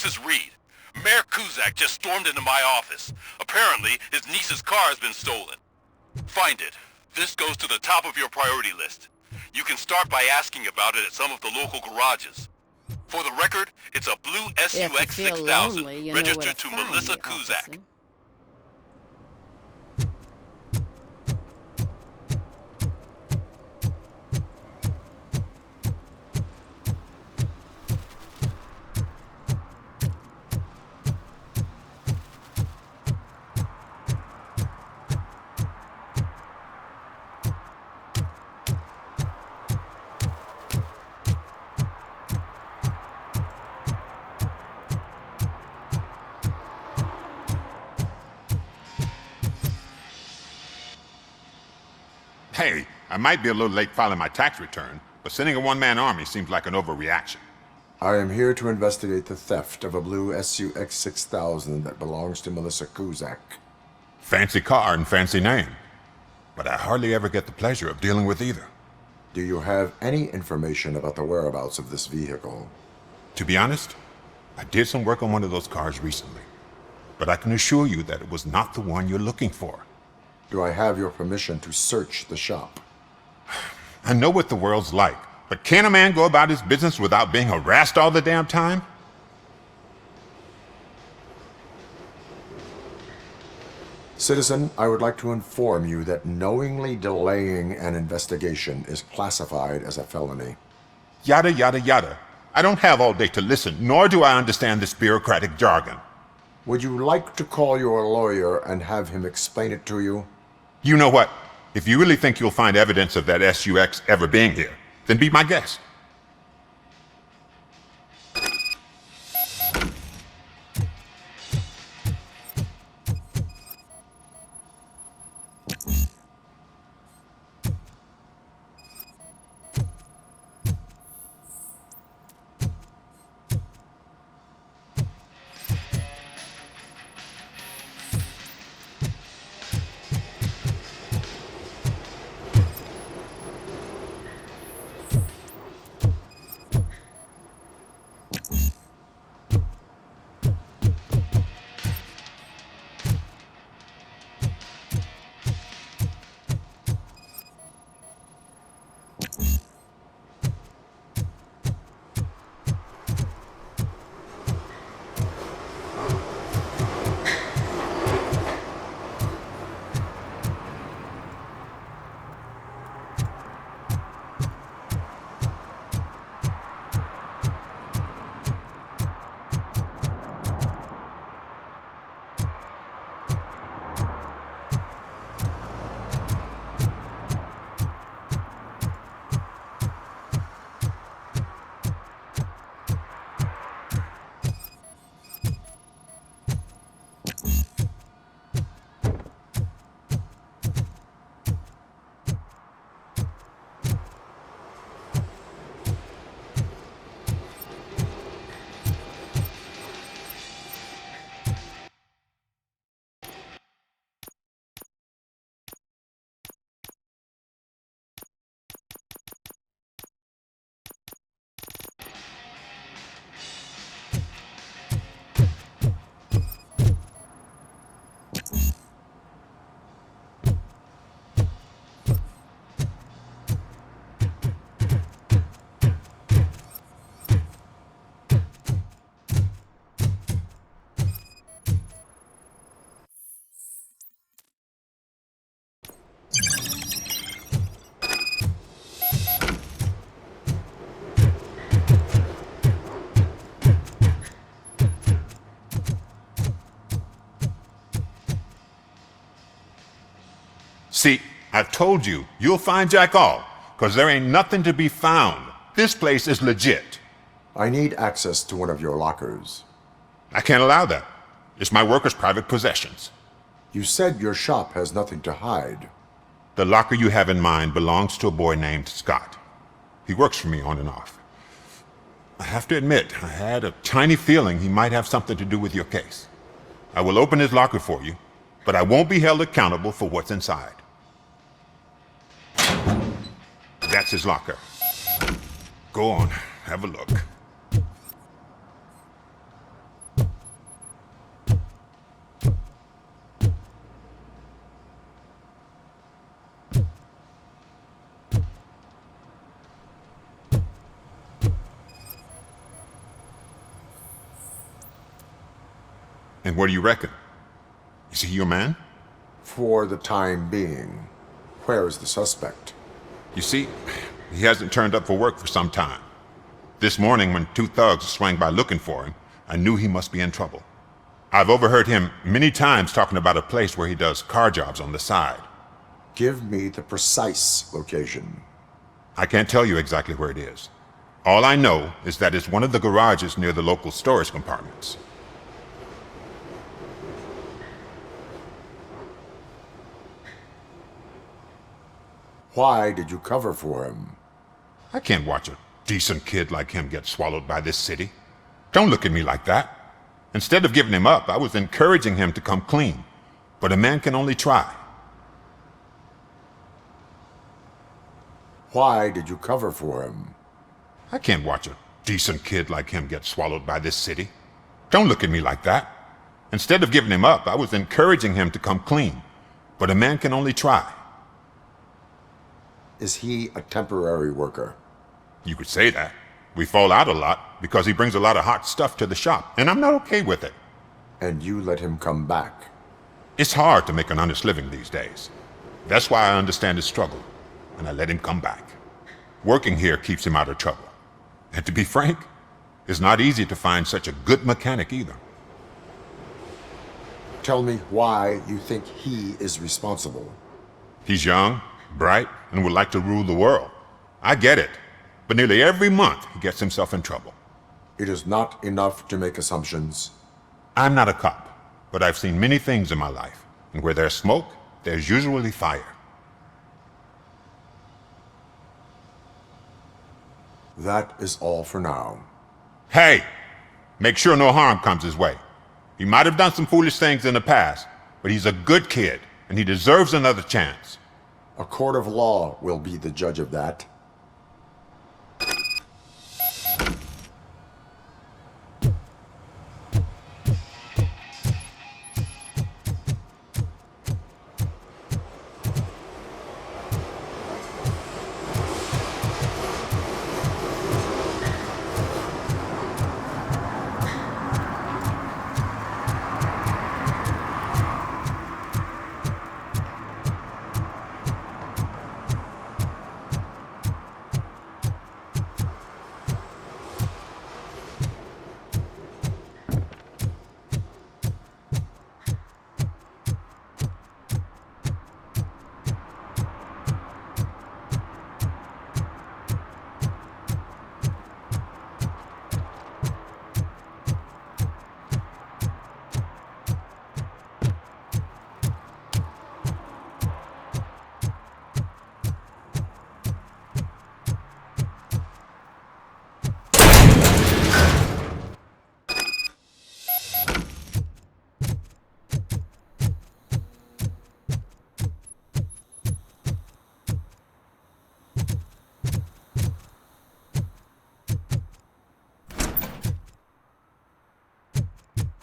This is Reed. Mayor Kuzak just stormed into my office. Apparently, his niece's car has been stolen. Find it. This goes to the top of your priority list. You can start by asking about it at some of the local garages. For the record, it's a blue SUX 6000, registered to Melissa Kuzak. Hey, I might be a little late filing my tax return, but sending a one-man army seems like an overreaction. I am here to investigate the theft of a blue SUX 6000 that belongs to Melissa Kuzak. Fancy car and fancy name. But I hardly ever get the pleasure of dealing with either. Do you have any information about the whereabouts of this vehicle? To be honest, I did some work on one of those cars recently. But I can assure you that it was not the one you're looking for. Do I have your permission to search the shop? I know what the world's like, but can a man go about his business without being harassed all the damn time? Citizen, I would like to inform you that knowingly delaying an investigation is classified as a felony. Yada, yada, yada. I don't have all day to listen, nor do I understand this bureaucratic jargon. Would you like to call your lawyer and have him explain it to you? You know what? If you really think you'll find evidence of that SUX ever being here, then be my guest. See, I've told you, you'll find Jack all, because there ain't nothing to be found. This place is legit. I need access to one of your lockers. I can't allow that. It's my workers' private possessions. You said your shop has nothing to hide. The locker you have in mind belongs to a boy named Scott. He works for me on and off. I have to admit, I had a tiny feeling he might have something to do with your case. I will open his locker for you, but I won't be held accountable for what's inside. That's his locker. Go on, have a look. And what do you reckon? Is he your man? For the time being. Where is the suspect? You see, he hasn't turned up for work for some time. This morning, when two thugs swang by looking for him, I knew he must be in trouble. I've overheard him many times talking about a place where he does car jobs on the side. Give me the precise location. I can't tell you exactly where it is. All I know is that it's one of the garages near the local storage compartments. Why did you cover for him? I can't watch a decent kid like him get swallowed by this city. Don't look at me like that. Instead of giving him up, I was encouraging him to come clean. But a man can only try. Why did you cover for him? I can't watch a decent kid like him get swallowed by this city. Don't look at me like that. Instead of giving him up, I was encouraging him to come clean. But a man can only try. Is he a temporary worker? You could say that. We fall out a lot because he brings a lot of hot stuff to the shop, and I'm not okay with it. And you let him come back? It's hard to make an honest living these days. That's why I understand his struggle, and I let him come back. Working here keeps him out of trouble. And to be frank, it's not easy to find such a good mechanic either. Tell me why you think he is responsible. He's young, bright, and would like to rule the world. I get it. But nearly every month, he gets himself in trouble. It is not enough to make assumptions. I'm not a cop, but I've seen many things in my life. And where there's smoke, there's usually fire. That is all for now. Hey! Make sure no harm comes his way. He might have done some foolish things in the past, but he's a good kid, and he deserves another chance. A court of law will be the judge of that.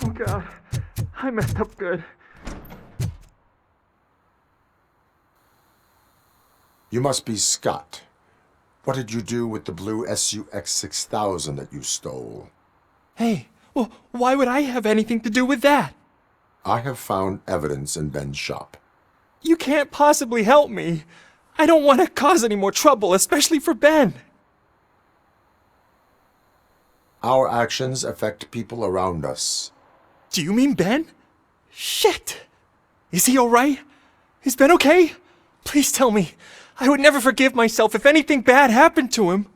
Oh God, I messed up good. You must be Scott. What did you do with the blue SUX 6000 that you stole? Hey, well, why would I have anything to do with that? I have found evidence in Ben's shop. You can't possibly help me. I don't want to cause any more trouble, especially for Ben. Our actions affect people around us. Do you mean Ben? Shit! Is he alright? Is Ben okay? Please tell me. I would never forgive myself if anything bad happened to him.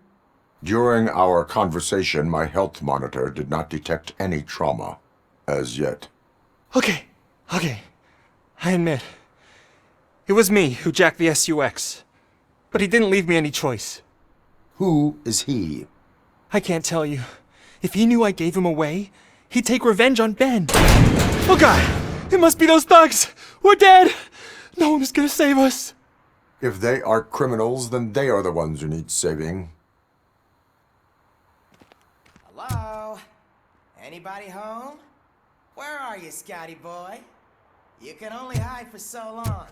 During our conversation, my health monitor did not detect any trauma. As yet. Okay. I admit. It was me who jacked the SUX. But he didn't leave me any choice. Who is he? I can't tell you. If he knew I gave him away, he'd take revenge on Ben. Oh God! It must be those thugs! We're dead! No one is gonna save us. If they are criminals, then they are the ones who need saving. Hello? Anybody home? Where are you, Scotty boy? You can only hide for so long.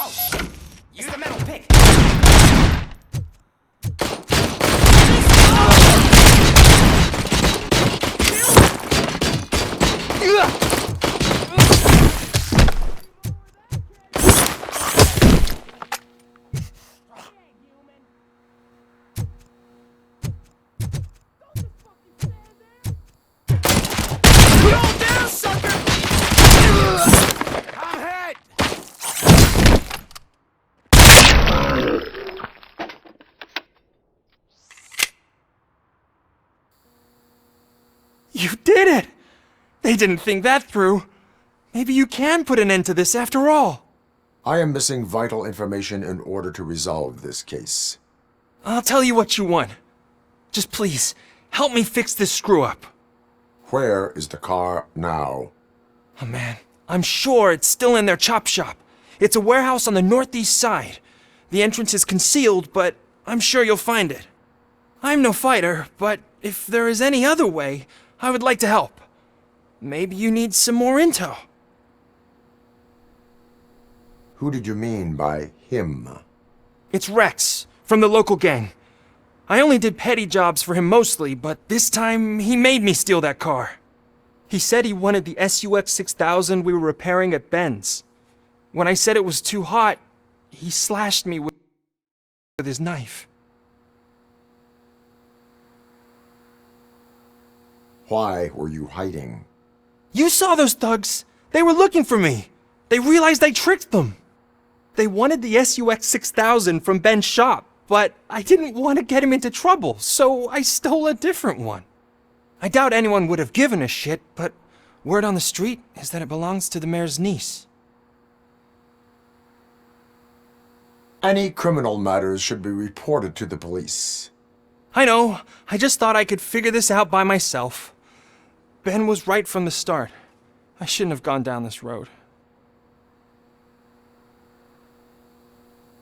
Oh, shit! You You did it! They didn't think that through. Maybe you can put an end to this after all. I am missing vital information in order to resolve this case. I'll tell you what you want. Just please, help me fix this screw-up. Where is the car now? Oh man, I'm sure it's still in their chop shop. It's a warehouse on the northeast side. The entrance is concealed, but I'm sure you'll find it. I'm no fighter, but if there is any other way, I would like to help. Maybe you need some more intel. Who did you mean by him? It's Rex, from the local gang. I only did petty jobs for him mostly, but this time he made me steal that car. He said he wanted the SUX 6000 we were repairing at Ben's. When I said it was too hot, he slashed me with his knife. Why were you hiding? You saw those thugs! They were looking for me! They realized I tricked them! They wanted the SUX 6000 from Ben's shop, but I didn't want to get him into trouble, so I stole a different one. I doubt anyone would have given a shit, but word on the street is that it belongs to the mayor's niece. Any criminal matters should be reported to the police. I know, I just thought I could figure this out by myself. Ben was right from the start. I shouldn't have gone down this road.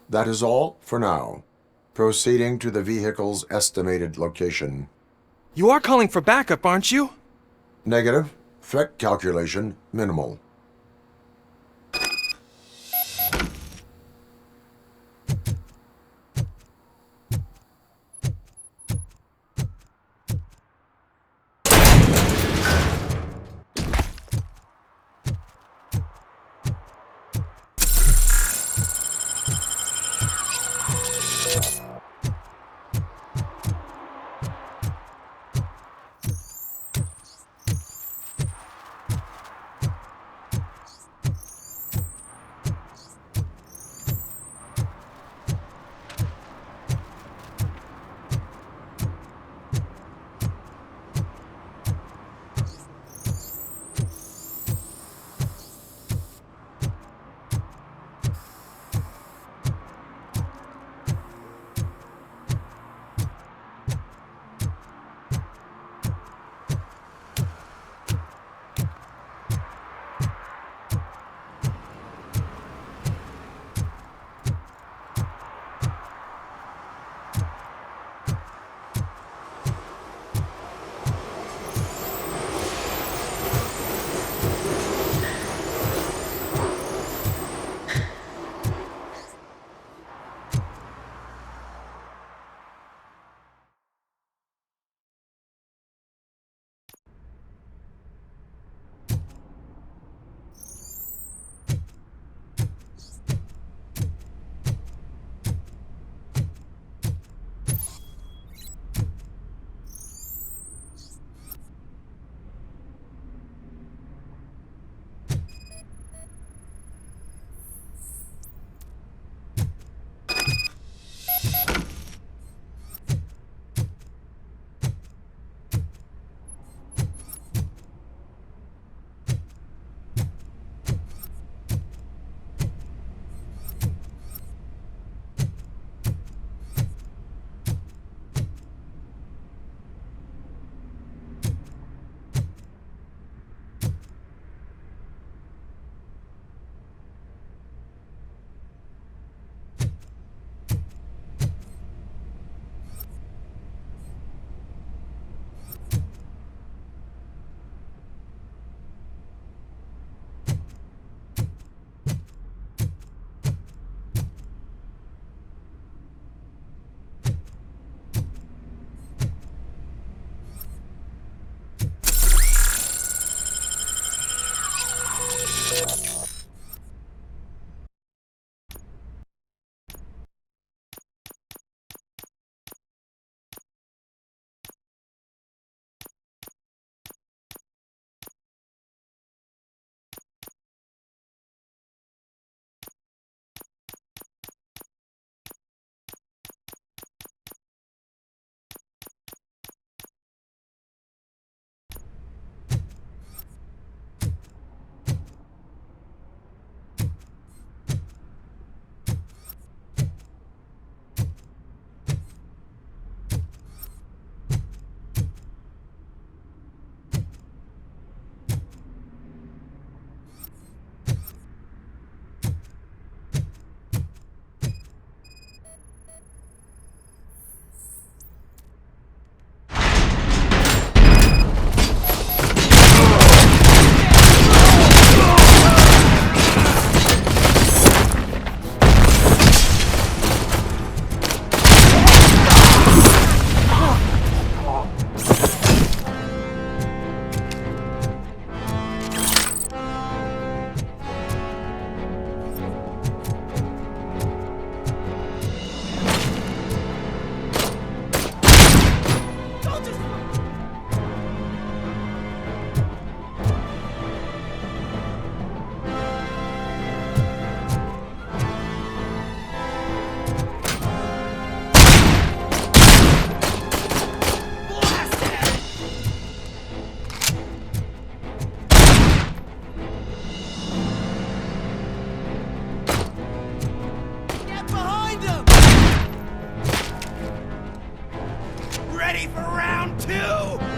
That is all for now. Proceeding to the vehicle's estimated location. You are calling for backup, aren't you? Negative. Threat calculation minimal. ready for round two?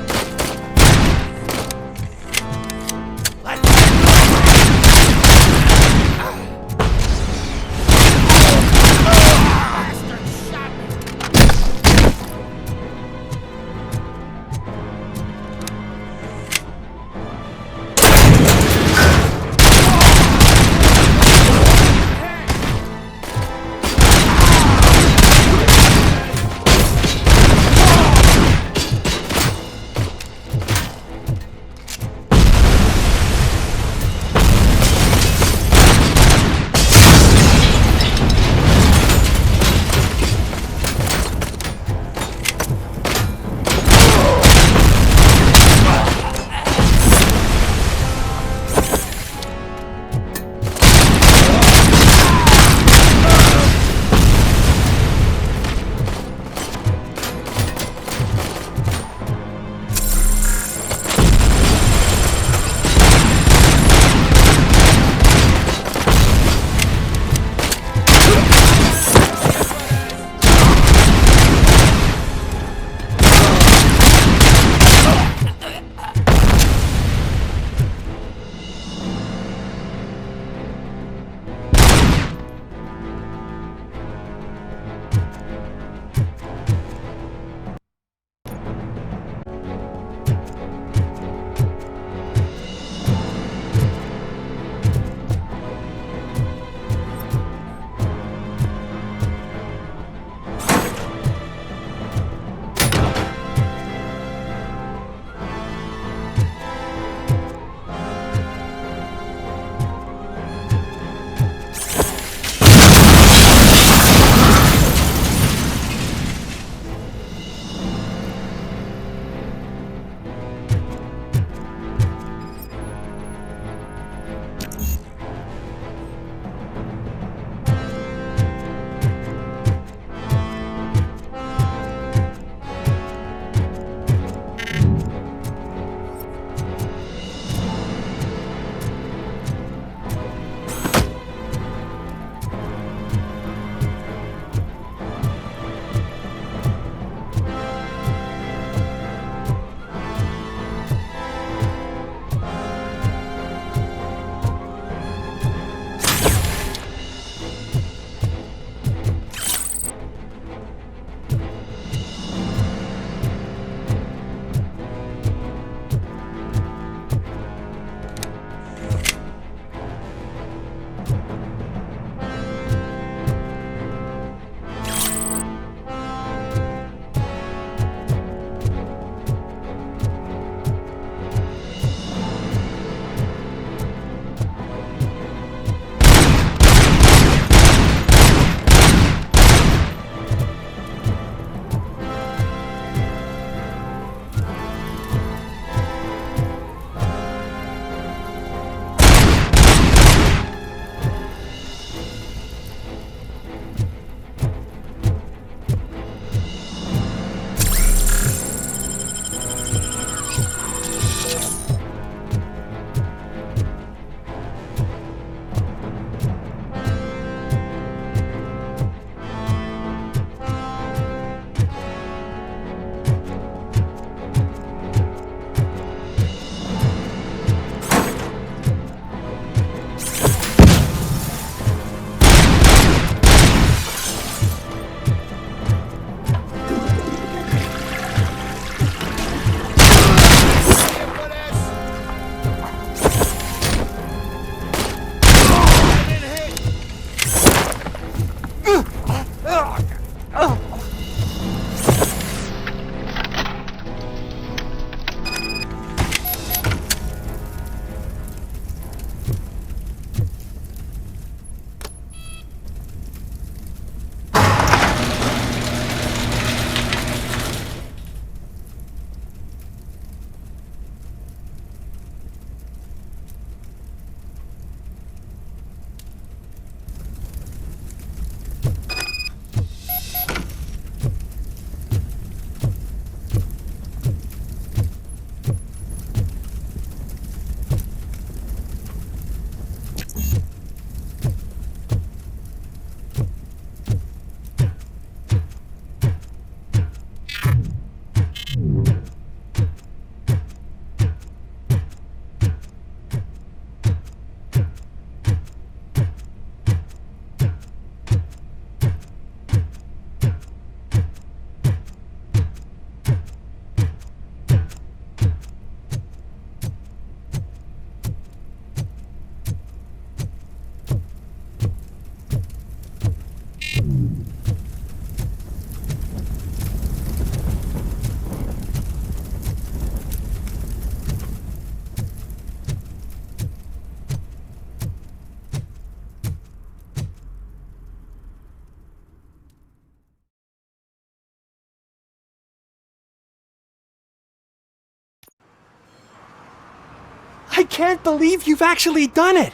I can't believe you've actually done it!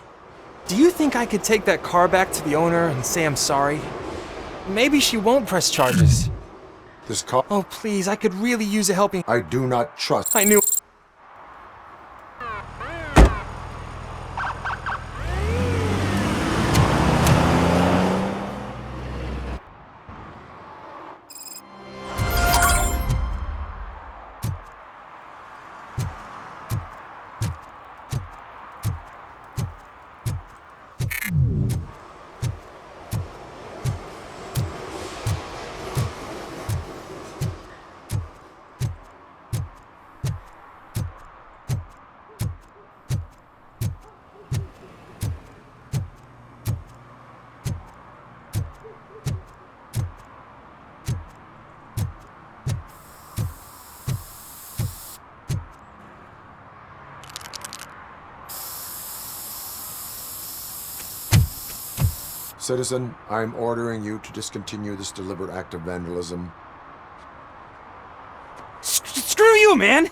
Do you think I could take that car back to the owner and say I'm sorry? Maybe she won't press charges. This car... Oh, please, I could really use a helping... I do not trust... I knew... Citizen, I'm ordering you to discontinue this deliberate act of vandalism. Screw you, man!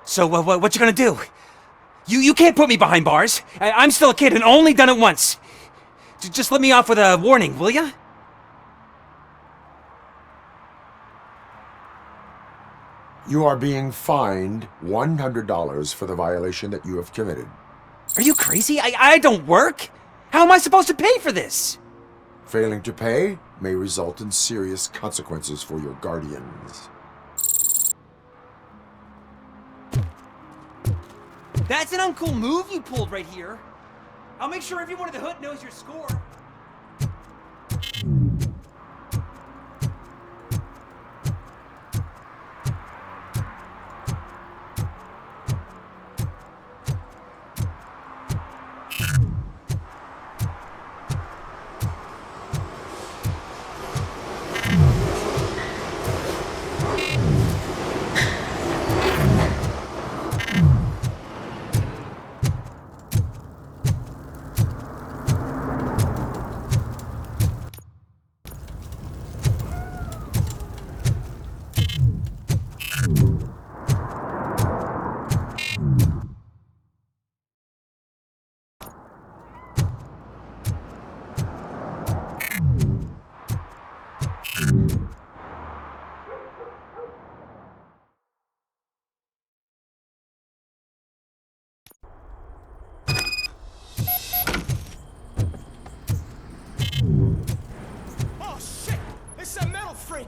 So, what you gonna do? You can't put me behind bars. I'm still a kid and only done it once. Just let me off with a warning, will ya? You are being fined $100 for the violation that you have committed. Are you crazy? I don't work. How am I supposed to pay for this? Failing to pay may result in serious consequences for your guardians. That's an uncool move you pulled right here. I'll make sure everyone in the hood knows your score. Oh shit! It's a metal freak!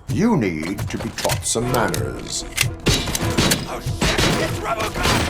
You need to be taught some manners. Oh shit! It's Robocop!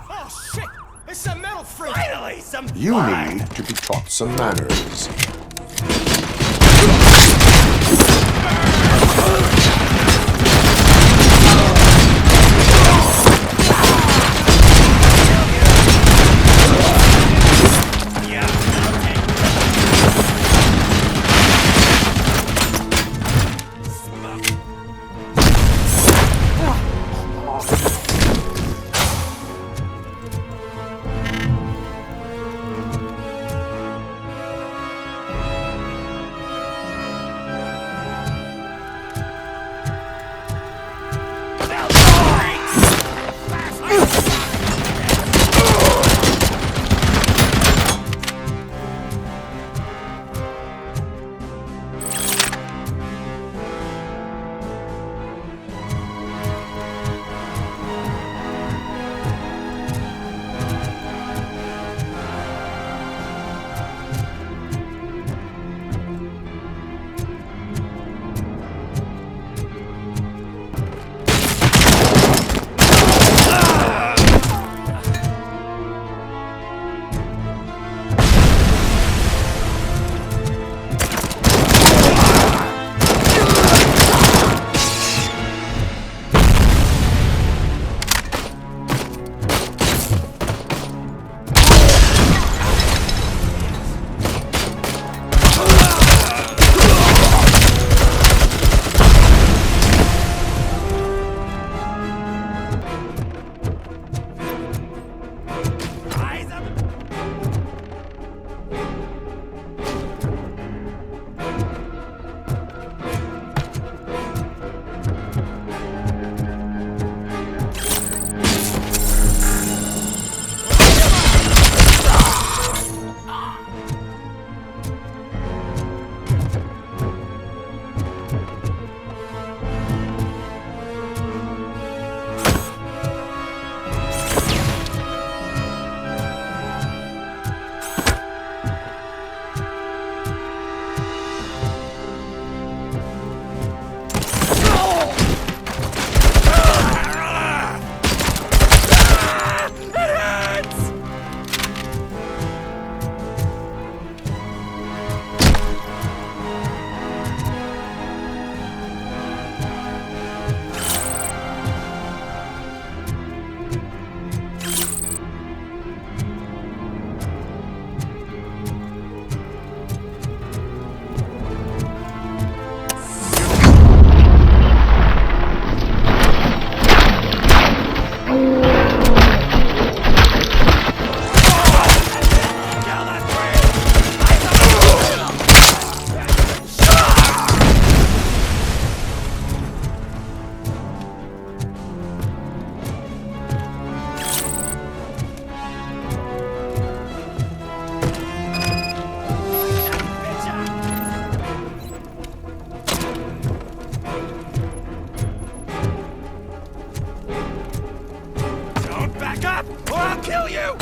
Oh shit! It's a metal freak! Finally, some You fun! need to be taught some manners. kill you!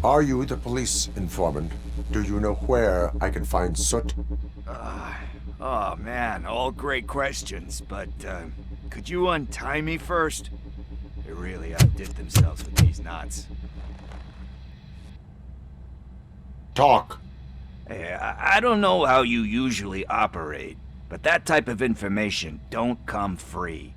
Are you the police informant? Do you know where I can find Soot? Oh man, all great questions, but could you untie me first? They really outdid themselves with these knots. Talk. Hey, I don't know how you usually operate, but that type of information don't come free.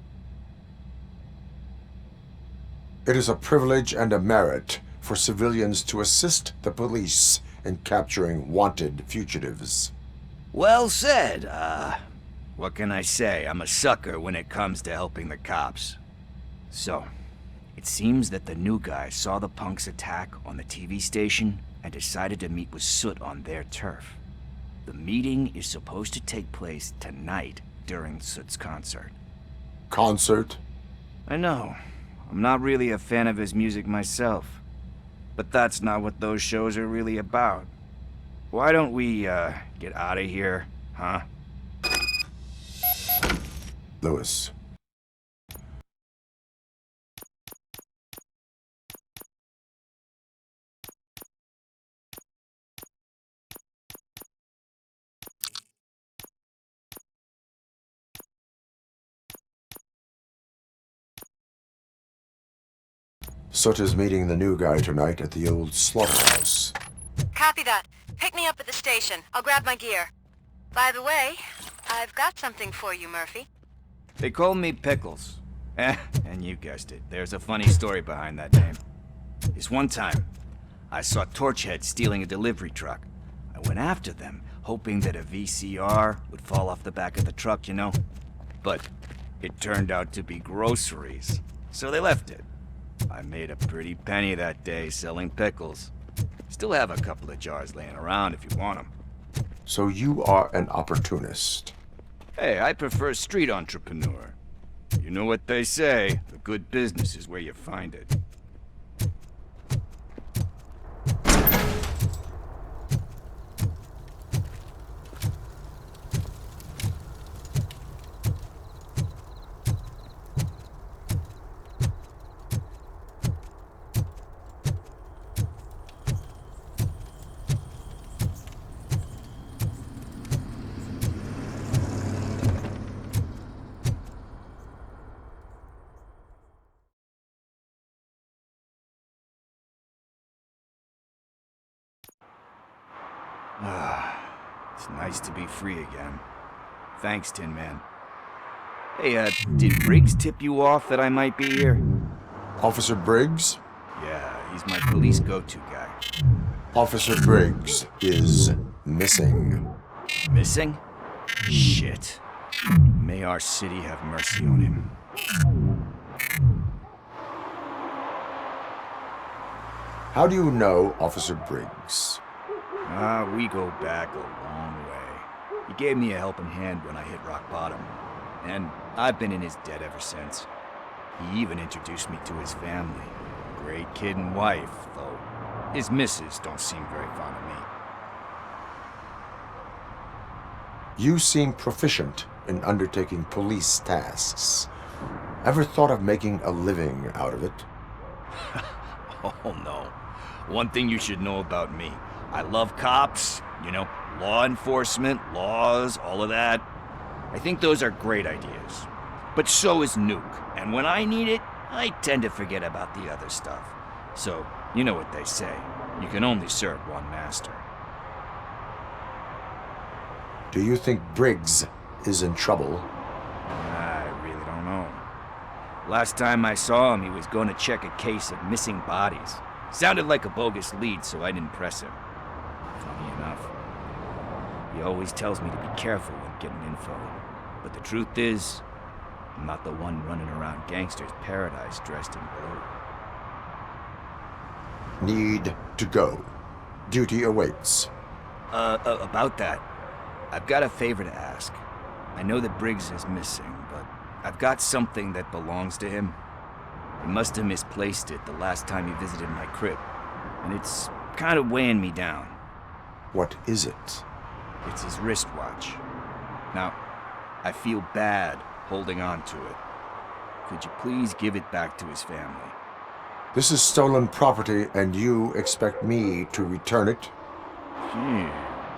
It is a privilege and a merit for civilians to assist the police in capturing wanted fugitives. Well said. What can I say? I'm a sucker when it comes to helping the cops. So, it seems that the new guy saw the punks attack on the TV station and decided to meet with Soot on their turf. The meeting is supposed to take place tonight during Soot's concert. Concert? I know. I'm not really a fan of his music myself. But that's not what those shows are really about. Why don't we, get out of here, huh? Lewis. Soot is meeting the new guy tonight at the old slaughterhouse. Copy that. Pick me up at the station. I'll grab my gear. By the way, I've got something for you, Murphy. They call me Pickles. And you guessed it. There's a funny story behind that name. This one time, I saw Torchhead stealing a delivery truck. I went after them, hoping that a VCR would fall off the back of the truck, you know? But it turned out to be groceries, so they left it. I made a pretty penny that day selling pickles. Still have a couple of jars laying around if you want them. So you are an opportunist. Hey, I prefer street entrepreneur. You know what they say, a good business is where you find it. It's nice to be free again. Thanks, Tin Man. Hey, did Briggs tip you off that I might be here? Officer Briggs? Yeah, he's my police go-to guy. Officer Briggs is missing. Missing? Shit. May our city have mercy on him. How do you know Officer Briggs? We go back a long way. He gave me a helping hand when I hit rock bottom, and I've been in his debt ever since. He even introduced me to his family. Great kid and wife, though his missus don't seem very fond of me. You seem proficient in undertaking police tasks. Ever thought of making a living out of it? Oh no. One thing you should know about me. I love cops, law enforcement, laws, all of that. I think those are great ideas. But so is Nuke, and when I need it, I tend to forget about the other stuff. So, you know what they say. You can only serve one master. Do you think Briggs is in trouble? I really don't know. Last time I saw him, he was going to check a case of missing bodies. Sounded like a bogus lead, so I didn't press him. Funny enough. He always tells me to be careful when getting info. But the truth is, I'm not the one running around gangster's paradise dressed in blue. Need to go. Duty awaits. About that, I've got a favor to ask. I know that Briggs is missing, but I've got something that belongs to him. He must have misplaced it the last time he visited my crib, and it's kind of weighing me down. What is it? It's his wristwatch. Now, I feel bad holding on to it. Could you please give it back to his family? This is stolen property, and you expect me to return it? Gee,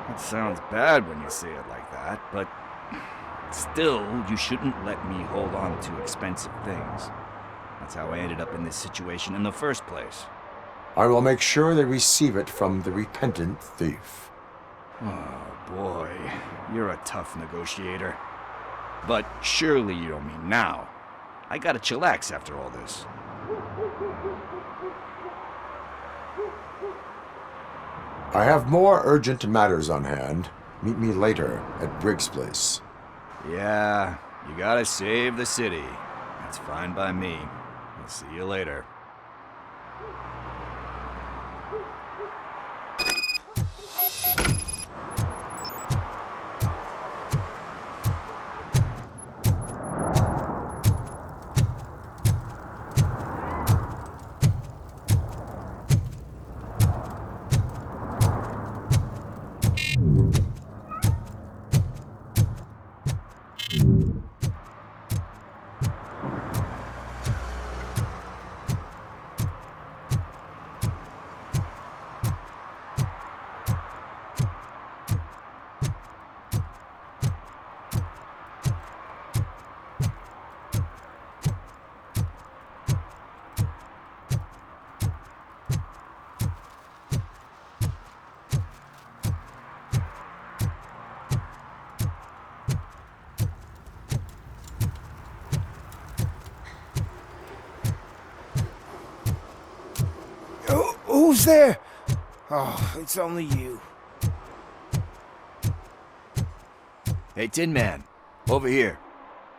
that sounds bad when you say it like that, but still, you shouldn't let me hold on to expensive things. That's how I ended up in this situation in the first place. I will make sure they receive it from the repentant thief. Oh boy, you're a tough negotiator. But surely you don't mean now. I gotta chillax after all this. I have more urgent matters on hand. Meet me later at Briggs' place. Yeah, you gotta save the city. That's fine by me. I'll see you later. Who's there? Oh, it's only you. Hey, Tin Man, over here.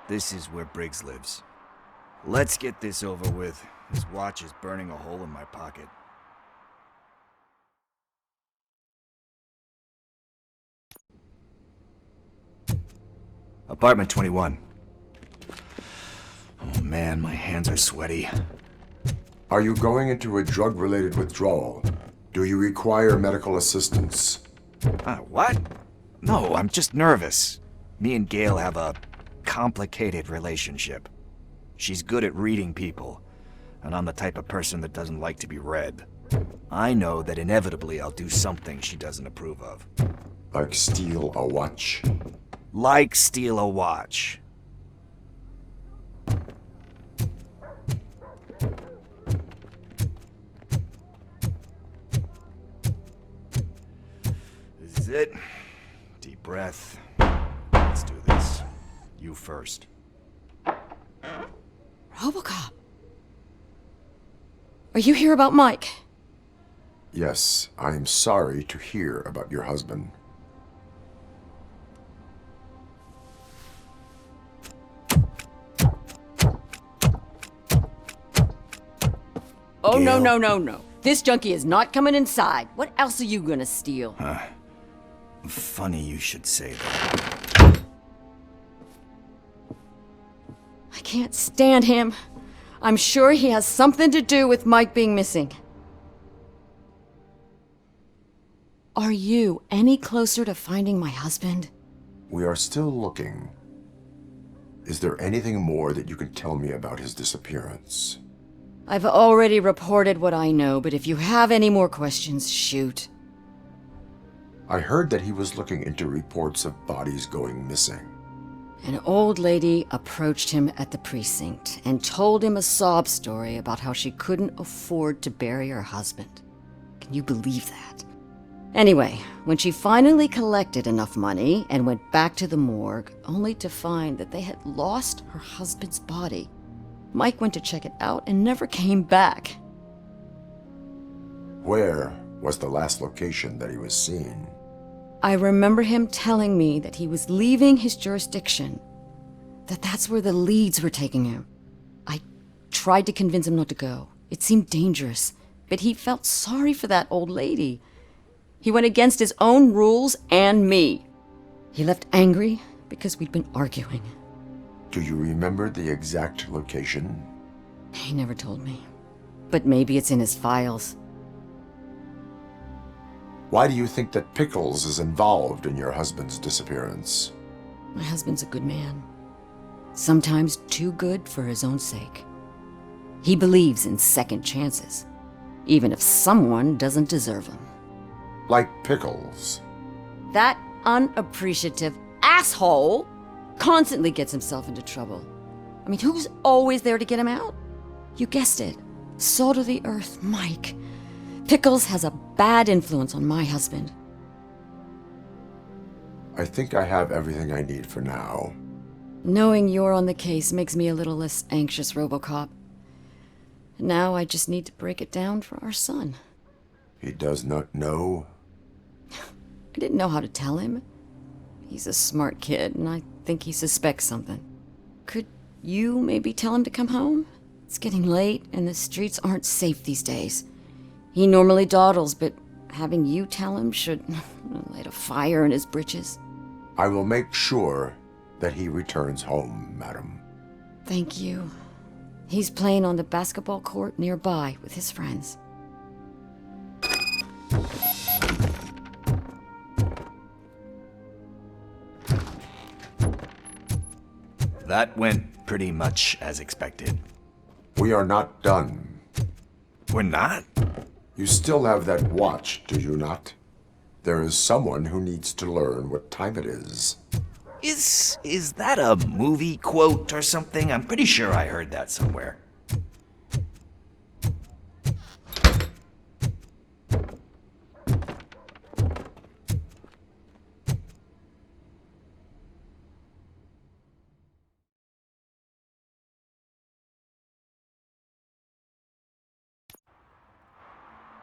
This is where Briggs lives. Let's get this over with. His watch is burning a hole in my pocket. Apartment 21. Oh man, my hands are sweaty. Are you going into a drug-related withdrawal? Do you require medical assistance? What? No, I'm just nervous. Me and Gail have a complicated relationship. She's good at reading people, and I'm the type of person that doesn't like to be read. I know that inevitably I'll do something she doesn't approve of. Like steal a watch? Like steal a watch. is it. Deep breath. Let's do this. You first. Robocop. Are you here about Mike? Yes, I am sorry to hear about your husband. Oh, no. This junkie is not coming inside. What else are you gonna steal? Funny you should say that. I can't stand him. I'm sure he has something to do with Mike being missing. Are you any closer to finding my husband? We are still looking. Is there anything more that you can tell me about his disappearance? I've already reported what I know, but if you have any more questions, shoot. I heard that he was looking into reports of bodies going missing. An old lady approached him at the precinct and told him a sob story about how she couldn't afford to bury her husband. Can you believe that? Anyway, when she finally collected enough money and went back to the morgue, only to find that they had lost her husband's body, Mike went to check it out and never came back. Where was the last location that he was seen? I remember him telling me that he was leaving his jurisdiction, that's where the leads were taking him. I tried to convince him not to go. It seemed dangerous, but he felt sorry for that old lady. He went against his own rules and me. He left angry because we'd been arguing. Do you remember the exact location? He never told me, but maybe it's in his files. Why do you think that Pickles is involved in your husband's disappearance? My husband's a good man. Sometimes too good for his own sake. He believes in second chances, even if someone doesn't deserve them. Like Pickles. That unappreciative asshole constantly gets himself into trouble. I mean, who's always there to get him out? You guessed it. Salt of the earth, Mike. Pickles has a bad influence on my husband. I think I have everything I need for now. Knowing you're on the case makes me a little less anxious, Robocop. Now I just need to break it down for our son. He does not know? I didn't know how to tell him. He's a smart kid, and I think he suspects something. Could you maybe tell him to come home? It's getting late, and the streets aren't safe these days. He normally dawdles, but having you tell him should light a fire in his britches. I will make sure that he returns home, madam. Thank you. He's playing on the basketball court nearby with his friends. That went pretty much as expected. We are not done. We're not? You still have that watch, do you not? There is someone who needs to learn what time it is. Is that a movie quote or something? I'm pretty sure I heard that somewhere.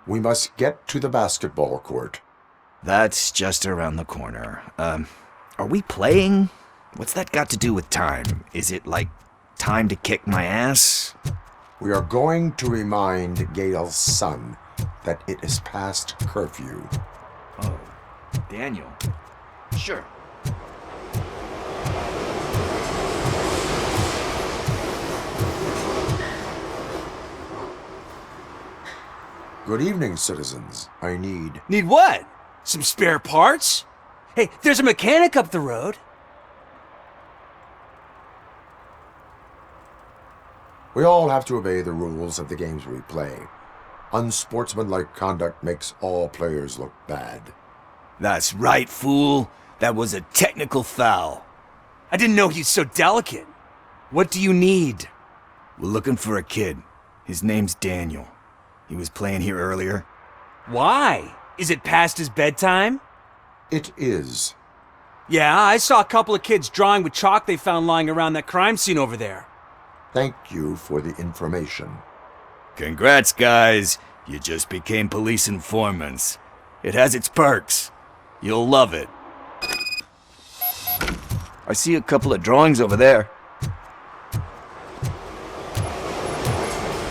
We must get to the basketball court. That's just around the corner. Are we playing? What's that got to do with time? Is it like time to kick my ass? We are going to remind Gail's son that it is past curfew. Oh, Daniel. Sure. Good evening, citizens. I need... Need what? Some spare parts? Hey, there's a mechanic up the road. We all have to obey the rules of the games we play. Unsportsmanlike conduct makes all players look bad. That's right, fool. That was a technical foul. I didn't know he's so delicate. What do you need? We're looking for a kid. His name's Daniel. He was playing here earlier. Why? Is it past his bedtime? It is. Yeah, I saw a couple of kids drawing with chalk they found lying around that crime scene over there. Thank you for the information. Congrats, guys. You just became police informants. It has its perks. You'll love it. I see a couple of drawings over there.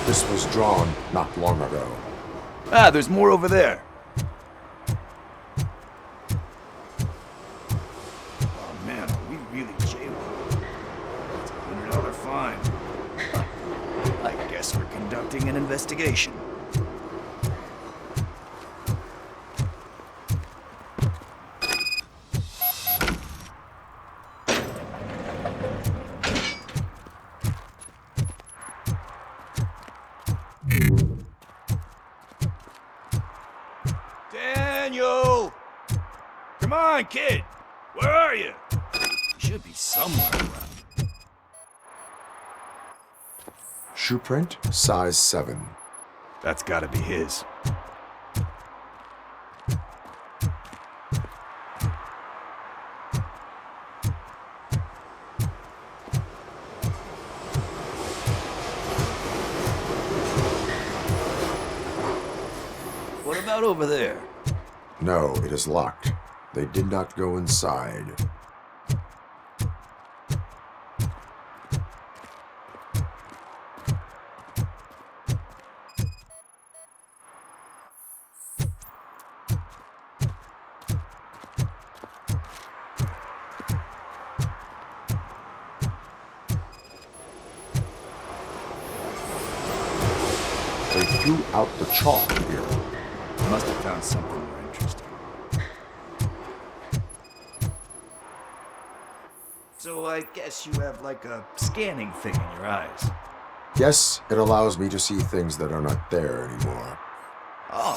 This was drawn not long ago. Ah, there's more over there. Oh man, are we really jailed? It's a $100 fine. I guess we're conducting an investigation. Daniel! Come on, kid! Where are you? You should be somewhere around. Shoe print, size 7. That's gotta be his. What about over there? No, it is locked. They did not go inside. They threw out the chalk here. Must have found something more interesting. So I guess you have like a scanning thing in your eyes. Yes, it allows me to see things that are not there anymore. Oh,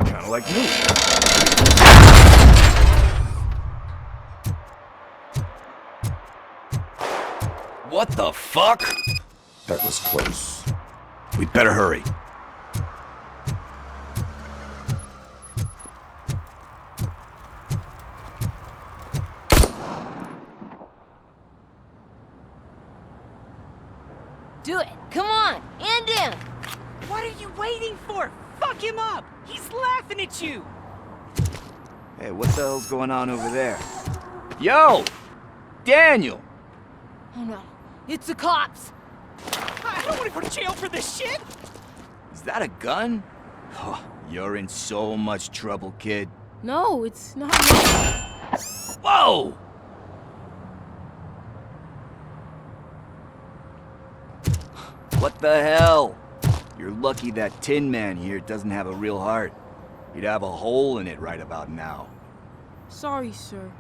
kind of like me. What the fuck? That was close. We'd better hurry. Do it! Come on! End him! What are you waiting for? Fuck him up! He's laughing at you! Hey, what the hell's going on over there? Yo! Daniel! Oh no, it's the cops! I don't want to go to jail for this shit! Is that a gun? Oh, you're in so much trouble, kid. No, it's not. Whoa! What the hell? You're lucky that Tin Man here doesn't have a real heart. He'd have a hole in it right about now. Sorry, sir.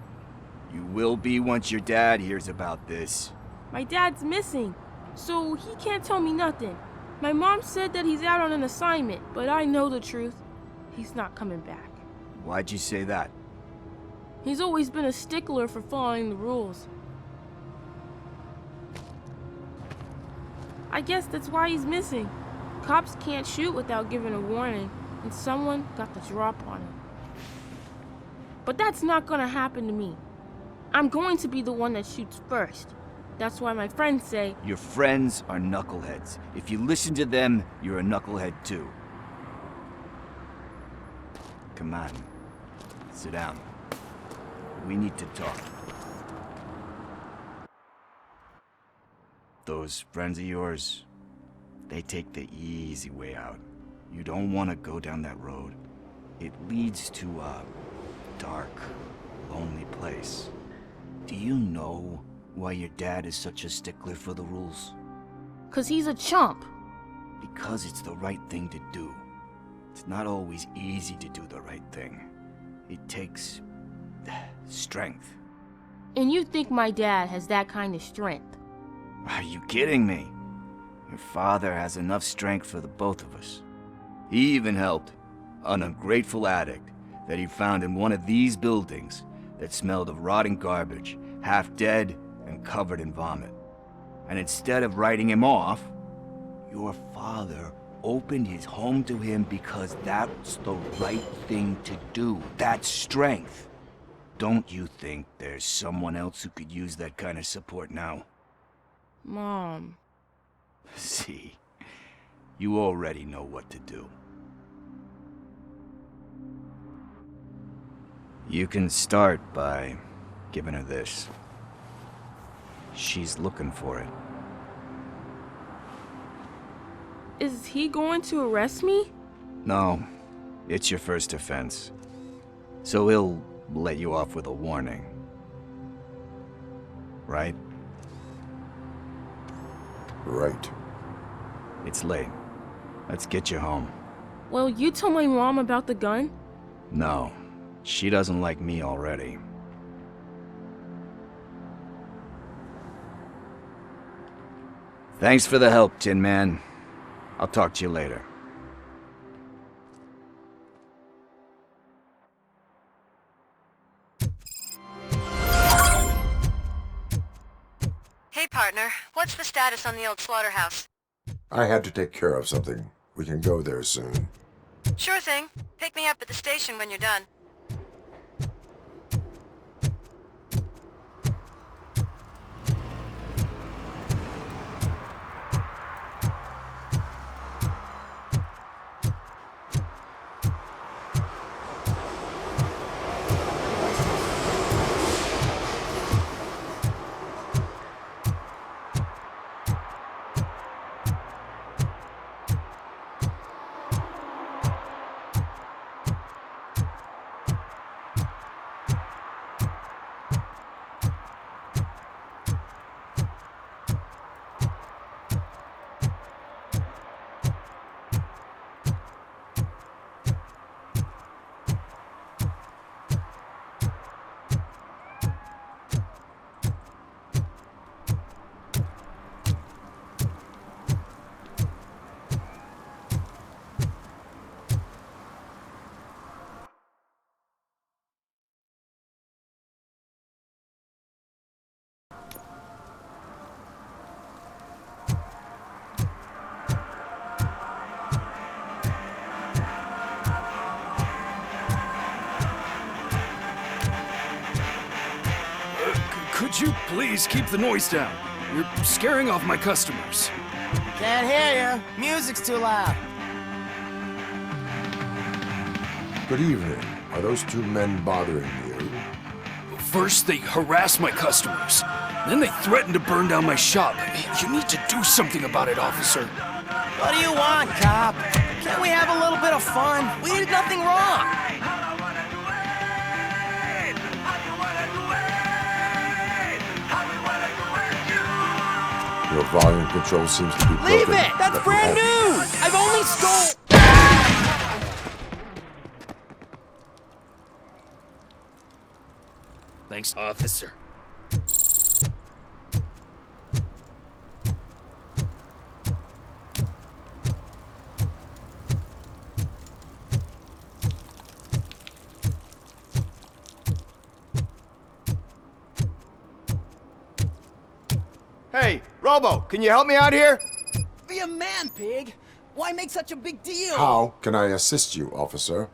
You will be once your dad hears about this. My dad's missing, so he can't tell me nothing. My mom said that he's out on an assignment, but I know the truth. He's not coming back. Why'd you say that? He's always been a stickler for following the rules. I guess that's why he's missing. Cops can't shoot without giving a warning, and someone got the drop on him. But that's not gonna happen to me. I'm going to be the one that shoots first. That's why my friends say... Your friends are knuckleheads. If you listen to them, you're a knucklehead too. Come on. Sit down. We need to talk. Those friends of yours, they take the easy way out. You don't want to go down that road. It leads to a dark, lonely place. Do you know why your dad is such a stickler for the rules? 'Cause he's a chump. Because it's the right thing to do. It's not always easy to do the right thing. It takes strength. And you think my dad has that kind of strength? Are you kidding me? Your father has enough strength for the both of us. He even helped an ungrateful addict that he found in one of these buildings that smelled of rotting garbage, half dead and covered in vomit. And instead of writing him off, your father opened his home to him because that's the right thing to do. That's strength. Don't you think there's someone else who could use that kind of support now? Mom. See, you already know what to do. You can start by giving her this. She's looking for it. Is he going to arrest me? No, it's your first offense. So he'll let you off with a warning. Right? Right. It's late. Let's get you home. Well, you told my mom about the gun? No, she doesn't like me already. Thanks for the help, Tin Man. I'll talk to you later. Hey, partner. What's the status on the old slaughterhouse? I had to take care of something. We can go there soon. Sure thing. Pick me up at the station when you're done. Could you please keep the noise down? You're scaring off my customers. Can't hear you. Music's too loud. Good evening. Are those two men bothering you? First, they harass my customers. Then they threaten to burn down my shop. You need to do something about it, officer. What do you want, cop? Can't we have a little bit of fun? We did nothing wrong. Your volume control seems to be broken. Leave it! That's but you brand have- new! I've only stole... Thanks, officer. Hey, Robo, can you help me out here? Be a man, pig. Why make such a big deal? How can I assist you, officer?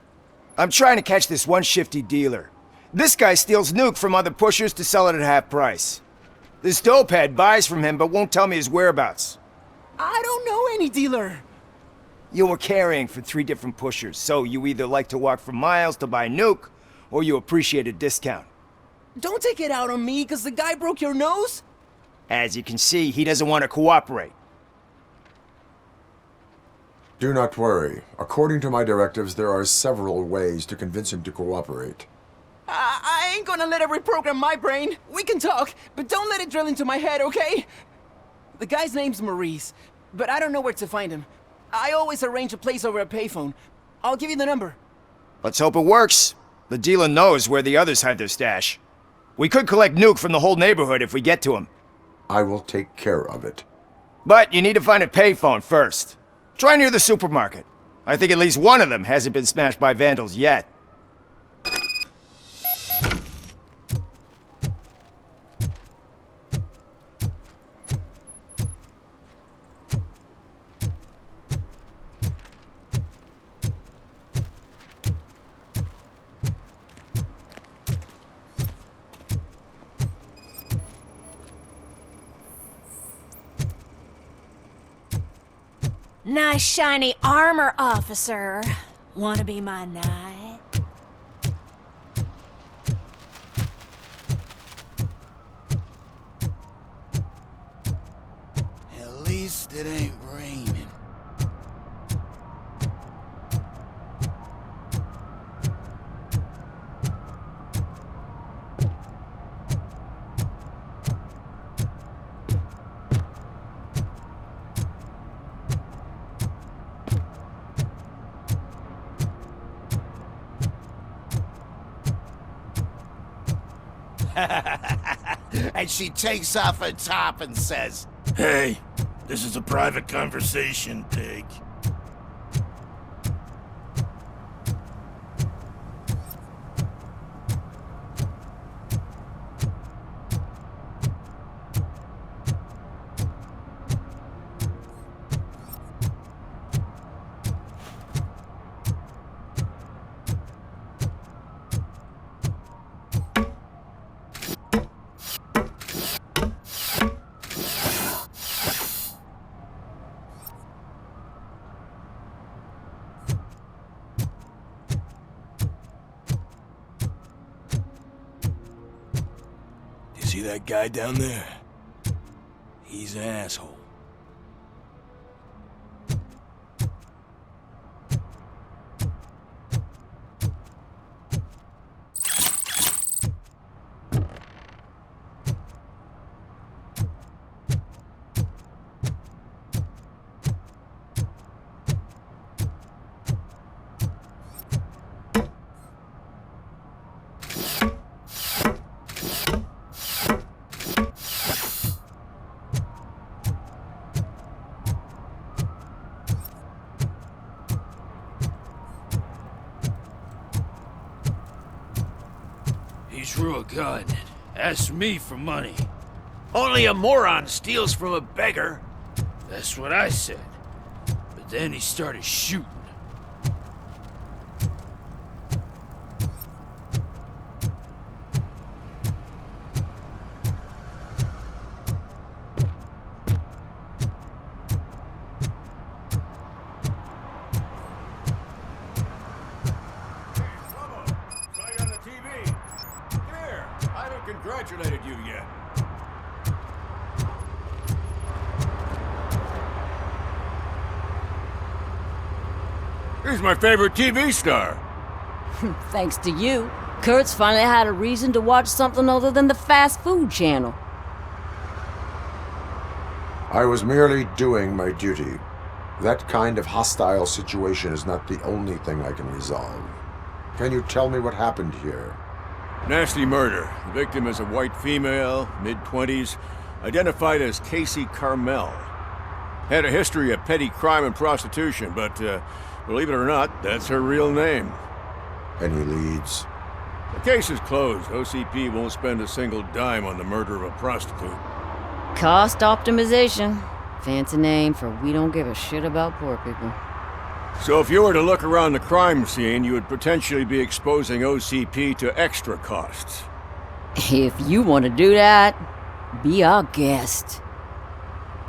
I'm trying to catch this one shifty dealer. This guy steals nuke from other pushers to sell it at half price. This dopehead buys from him but won't tell me his whereabouts. I don't know any dealer. You were carrying for 3 different pushers, so you either like to walk for miles to buy nuke, or you appreciate a discount. Don't take it out on me, because the guy broke your nose? As you can see, he doesn't want to cooperate. Do not worry. According to my directives, there are several ways to convince him to cooperate. I ain't gonna let it reprogram my brain. We can talk, but don't let it drill into my head, okay? The guy's name's Maurice, but I don't know where to find him. I always arrange a place over a payphone. I'll give you the number. Let's hope it works. The dealer knows where the others hide their stash. We could collect nuke from the whole neighborhood if we get to him. I will take care of it. But you need to find a payphone first. Try near the supermarket. I think at least one of them hasn't been smashed by vandals yet. Nice shiny armor, officer. Wanna be my knight? At least it ain't raining. And she takes off her top and says, Hey, this is a private conversation, pig. See that guy down there? He's an asshole. He drew a gun and asked me for money. Only a moron steals from a beggar. That's what I said. But then he started shooting. Congratulated you yet. He's my favorite TV star. Thanks to you, Kurt's finally had a reason to watch something other than the fast food channel. I was merely doing my duty. That kind of hostile situation is not the only thing I can resolve. Can you tell me what happened here? Nasty murder. The victim is a white female, mid-20s, identified as Casey Carmel. Had a history of petty crime and prostitution, but believe it or not, that's her real name. Any leads? The case is closed. OCP won't spend a single dime on the murder of a prostitute. Cost optimization. Fancy name for we don't give a shit about poor people. So if you were to look around the crime scene, you would potentially be exposing OCP to extra costs. If you want to do that, be our guest.